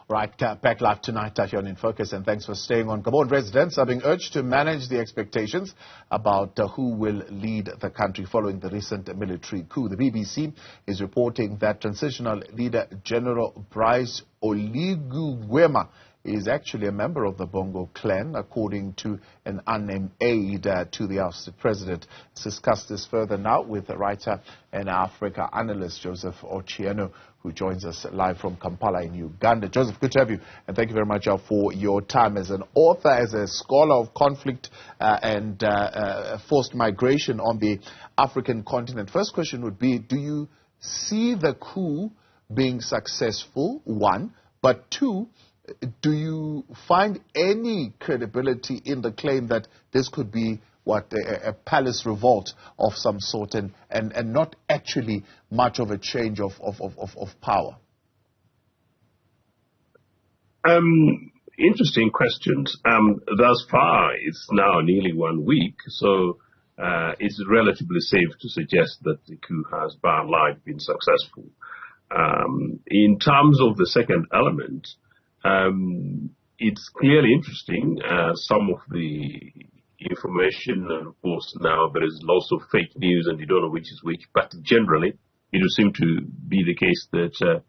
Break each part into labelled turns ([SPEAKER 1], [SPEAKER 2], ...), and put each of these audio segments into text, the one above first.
[SPEAKER 1] Right, back live tonight here on In Focus, and thanks for staying on. Gabon residents are being urged to manage the expectations about who will lead the country following the recent military coup. The BBC is reporting that transitional leader General Brice Oligui Nguema is actually a member of the Bongo clan, according to an unnamed aide to the ousted president. Let's discuss this further now with the writer and Africa analyst Joseph Ochieno, who joins us live from Kampala in Uganda. Joseph, good to have you, and thank you very much for your time as an author, as a scholar of conflict and forced migration on the African continent. First question would be, do you see the coup being successful, one, but two, do you find any credibility in the claim that this could be a palace revolt of some sort and not actually much of a change of power?
[SPEAKER 2] Interesting questions. Thus far, it's now nearly 1 week, so it's relatively safe to suggest that the coup has by and large been successful. In terms of the second element, it's clearly interesting. Some of the information, and of course now there is lots of fake news and you don't know which is which, but generally it would seem to be the case that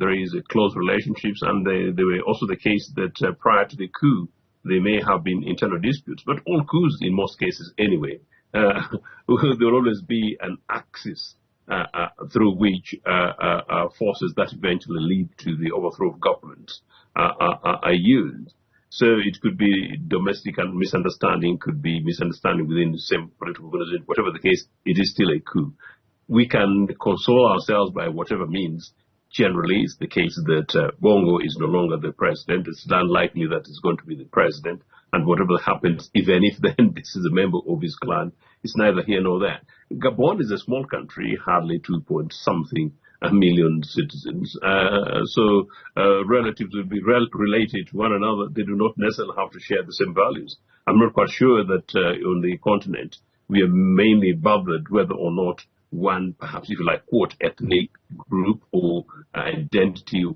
[SPEAKER 2] there is a close relationships, and there were also the case that prior to the coup there may have been internal disputes, but all coups in most cases anyway, there will always be an axis through which forces that eventually lead to the overthrow of governments are used. So it could be domestic and misunderstanding, could be misunderstanding within the same political organization. Whatever the case, it is still a coup. We can console ourselves by whatever means. Generally, it's the case that Bongo is no longer the president. It's unlikely that he's going to be the president. And whatever happens, even if then this is a member of his clan, it's neither here nor there. Gabon is a small country, hardly 2-point-something million citizens. So relatives will be related to one another. They do not necessarily have to share the same values. I'm not quite sure that on the continent we are mainly bothered whether or not one, perhaps if you like, quote, ethnic group or identity, or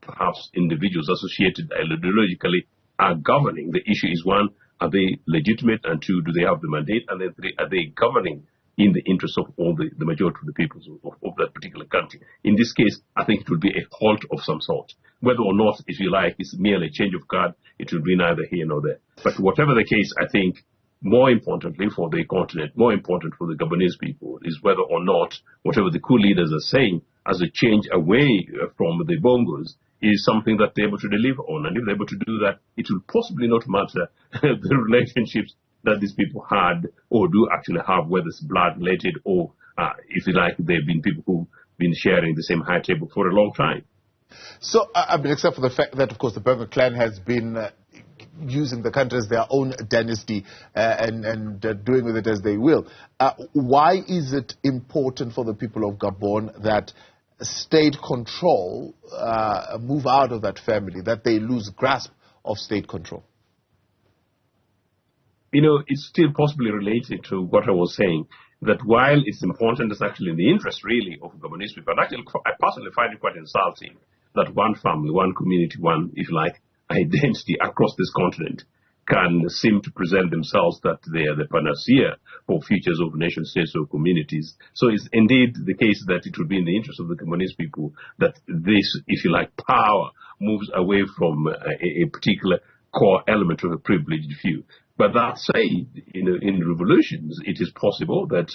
[SPEAKER 2] perhaps individuals associated ideologically are governing. The issue is, one, are they legitimate, and two, do they have the mandate, and then three, are they governing in the interest of all the majority of the people of that particular country. In this case, I think it will be a halt of some sort. Whether or not, if you like, it's merely a change of guard, it will be neither here nor there. But whatever the case, I think, more importantly for the continent, more important for the Gabonese people, is whether or not whatever the coup leaders are saying as a change away from the Bongos is something that they're able to deliver on. And if they're able to do that, it will possibly not matter the relationships that these people had or do actually have, whether it's blood related or, if you like, they've been people who've been sharing the same high table for a long time.
[SPEAKER 1] So, I mean, except for the fact that, of course, the Bongo clan has been using the country as their own dynasty and doing with it as they will. Why is it important for the people of Gabon that state control move out of that family, that they lose grasp of state control?
[SPEAKER 2] You know, it's still possibly related to what I was saying, that while it's important, it's actually in the interest, really, of Gabonese people. And actually, I personally find it quite insulting that one family, one community, one, if you like, identity across this continent can seem to present themselves that they are the panacea for futures of nation states or communities. So it's indeed the case that it would be in the interest of the Gabonese people that this, if you like, power moves away from a particular core element of a privileged few. But that said, in revolutions, it is possible that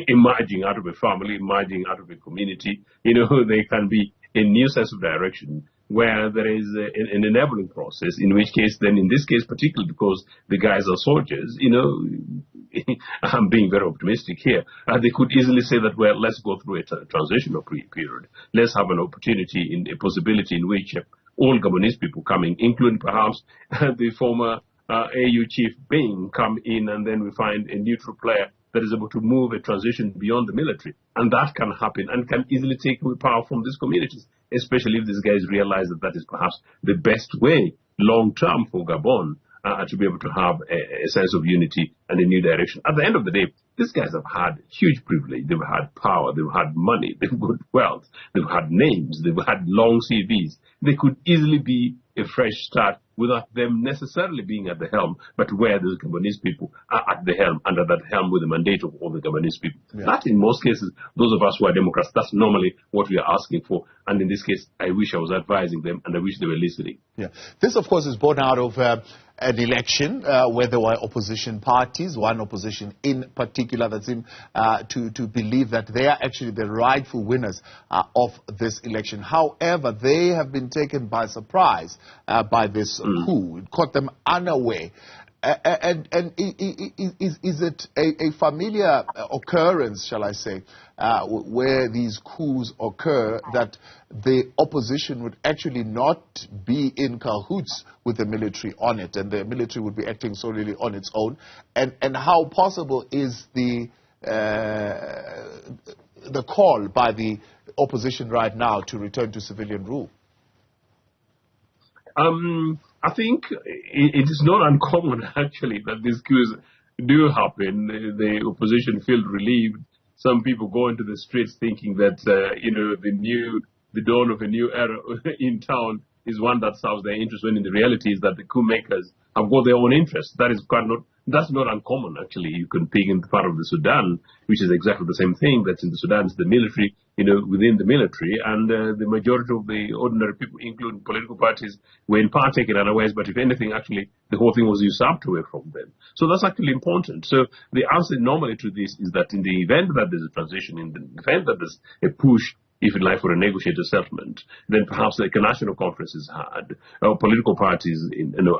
[SPEAKER 2] emerging out of a family, emerging out of a community, there can be a new sense of direction where there is an enabling process, in which case, then in this case, particularly because the guys are soldiers, I'm being very optimistic here, they could easily say that, well, let's go through a transitional period. Let's have an opportunity, a possibility in which all Gabonese people coming, including perhaps the former AU chief Bing, come in, and then we find a neutral player that is able to move a transition beyond the military. And that can happen and can easily take away power from these communities, especially if these guys realize that that is perhaps the best way long-term for Gabon to be able to have a sense of unity and a new direction. At the end of the day, these guys have had huge privilege. They've had power. They've had money. They've got wealth. They've had names. They've had long CVs. there could easily be a fresh start without them necessarily being at the helm, but where the Gabonese people are at the helm, under that helm with the mandate of all the Gabonese people. Yeah. That, in most cases, those of us who are Democrats, that's normally what we are asking for. And in this case, I wish I was advising them, and I wish they were listening.
[SPEAKER 1] Yeah. This, of course, is born out of an election where there were opposition parties, one opposition in particular that seemed to believe that they are actually the rightful winners of this election. However, they have been taken by surprise by this coup. It caught them unaware. And is it a familiar occurrence, shall I say, where these coups occur, that the opposition would actually not be in cahoots with the military on it, and the military would be acting solely on its own? And how possible is the call by the opposition right now to return to civilian rule?
[SPEAKER 2] I think it is not uncommon, actually, that these coups do happen. The opposition feel relieved. Some people go into the streets thinking that, the dawn of a new era in town is one that serves their interest, when in the reality is that the coup makers have got their own interests. That's not uncommon, actually. You can pick in part of the Sudan, which is exactly the same thing. That's in the Sudan, it's the military, within the military, and the majority of the ordinary people, including political parties, were in part taken unawares, but if anything, actually, the whole thing was usurped away from them. So that's actually important. So the answer normally to this is that in the event that there's a transition, in the event that there's a push, if you like, for a negotiated settlement, then perhaps the national conference is had, political parties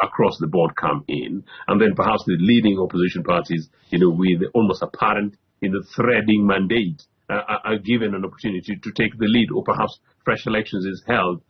[SPEAKER 2] across the board come in, and then perhaps the leading opposition parties, with almost apparent, threading mandate, are given an opportunity to take the lead, or perhaps fresh elections is held.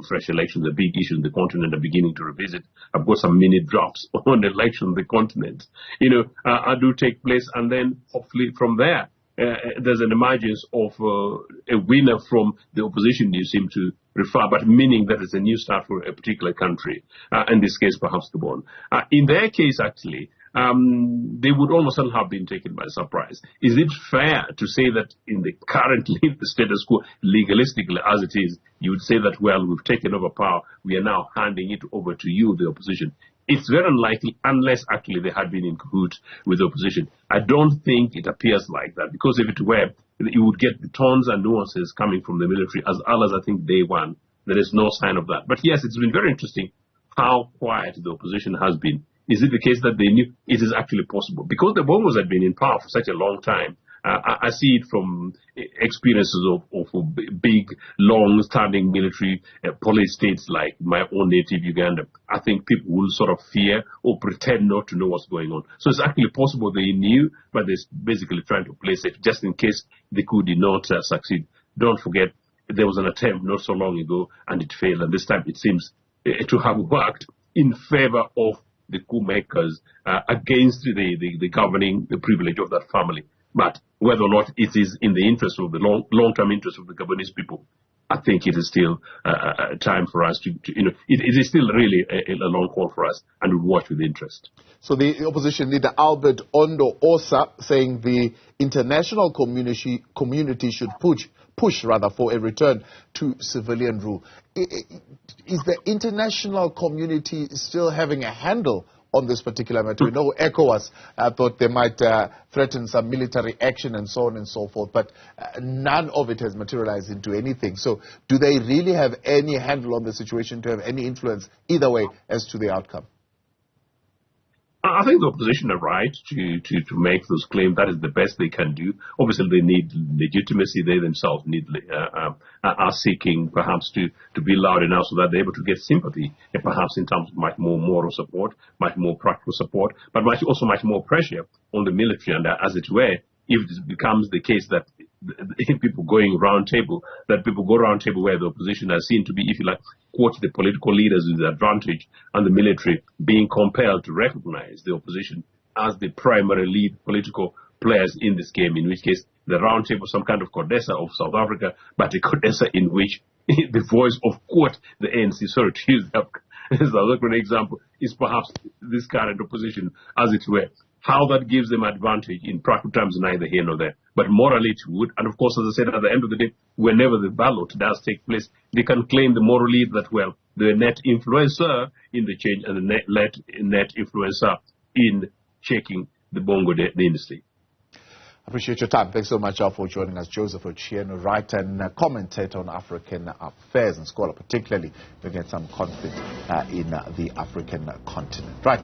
[SPEAKER 2] Fresh elections are a big issue in the continent, are beginning to revisit. I've got some minute drops on election on the continent, do take place, and then hopefully from there, there's an emergence of a winner from the opposition, you seem to refer, but meaning that it's a new start for a particular country, in this case, perhaps Gabon. In their case, actually, they would almost all have been taken by surprise. Is it fair to say that in the currently the status quo, legalistically as it is, you would say that, well, we've taken over power, we are now handing it over to you, the opposition? It's very unlikely, unless actually they had been in cahoots with the opposition. I don't think it appears like that, because if it were, you would get the tones and nuances coming from the military, as well as I think day one. There is no sign of that. But yes, it's been very interesting how quiet the opposition has been. Is it the case that they knew it is actually possible? Because the Bongos had been in power for such a long time. I see it from experiences of big, long-standing military police states like my own native Uganda. I think people will sort of fear or pretend not to know what's going on. So it's actually possible they knew, but they're basically trying to play safe just in case the coup did not succeed. Don't forget, there was an attempt not so long ago and it failed, and this time it seems to have worked in favor of the coup makers against the governing, the privilege of that family. But whether or not it is in the interest of the long-term interest of the Gabonese people, I think it is still time for us to it is still really a long call for us, and we'll watch with interest.
[SPEAKER 1] So the opposition leader Albert Ondo Osa saying the international community should push for a return to civilian rule. Is the international community still having a handle on this particular matter? We know ECOWAS thought they might threaten some military action and so on and so forth, but none of it has materialized into anything. So do they really have any handle on the situation to have any influence either way as to the outcome?
[SPEAKER 2] I think the opposition are right to make those claims. That is the best they can do. Obviously, they need legitimacy. They themselves are seeking perhaps to be loud enough so that they're able to get sympathy, and perhaps in terms of much more moral support, much more practical support, but also much more pressure on the military. And as it were, if it becomes the case that people go round table where the opposition are seen to be, if you like, quote, the political leaders with the advantage, and the military being compelled to recognize the opposition as the primary lead political players in this game, in which case the round table, some kind of CODESA of South Africa, but a CODESA in which the voice of, quote, the ANC, sorry to use that as an example, is perhaps this current opposition, as it were. How that gives them advantage in practical terms, neither here nor there. But morally it would. And of course, as I said, at the end of the day, whenever the ballot does take place, they can claim the moral lead that, well, the net influencer in the change and the net influencer in shaking the Bongo dynasty.
[SPEAKER 1] Appreciate your time. Thanks so much for joining us. Joseph Ochieno, writer and commentator on African affairs and scholar, particularly looking at some conflict in the African continent. Right.